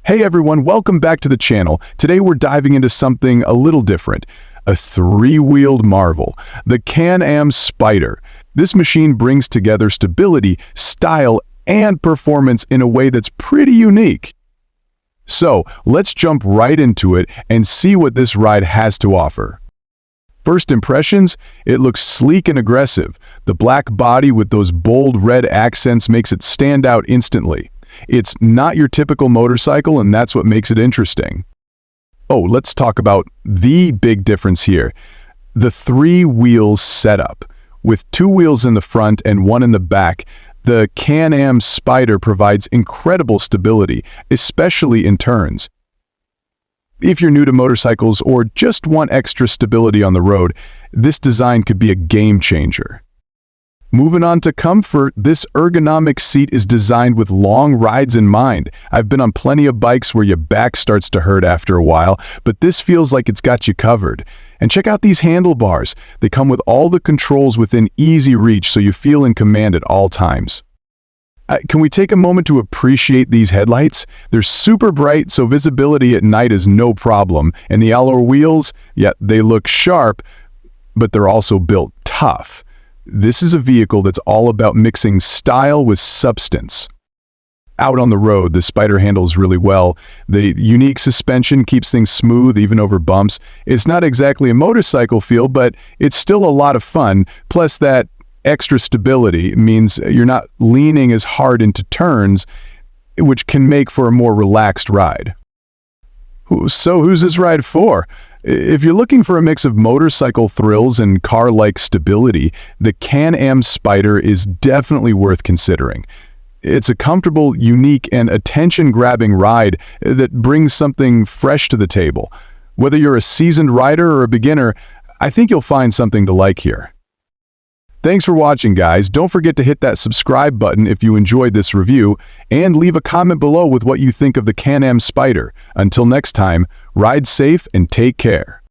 Hey everyone, welcome back to the channel. Today we're diving into something a little different. A three-wheeled marvel, the Can-Am Spyder. This machine brings together stability, style, and performance in a way that's pretty unique. So, let's jump right into it and see what this ride has to offer. First impressions, it looks sleek and aggressive. The black body with those bold red accents makes it stand out instantly. It's not your typical motorcycle, and that's what makes it interesting. Oh, let's talk about the big difference here. The three-wheel setup. With two wheels in the front and one in the back, the Can-Am Spyder provides incredible stability, especially in turns. If you're new to motorcycles or just want extra stability on the road, this design could be a game changer. Moving on to comfort, this ergonomic seat is designed with long rides in mind. I've been on plenty of bikes where your back starts to hurt after a while, but this feels like it's got you covered. And check out these handlebars. They come with all the controls within easy reach, so you feel in command at all times. Can we take a moment to appreciate these headlights? They're super bright, so visibility at night is no problem. And the alloy wheels, yeah, they look sharp, but they're also built tough. This is a vehicle that's all about mixing style with substance. Out on the road, the Spyder handles really well. The unique suspension keeps things smooth even over bumps. It's not exactly a motorcycle feel, but it's still a lot of fun. Plus, that extra stability means you're not leaning as hard into turns, which can make for a more relaxed ride. So who's this ride for? If you're looking for a mix of motorcycle thrills and car-like stability, the Can-Am Spyder is definitely worth considering. It's a comfortable, unique, and attention-grabbing ride that brings something fresh to the table. Whether you're a seasoned rider or a beginner, I think you'll find something to like here. Thanks for watching, guys. Don't forget to hit that subscribe button if you enjoyed this review, and leave a comment below with what you think of the Can-Am Spyder. Until next time, ride safe and take care.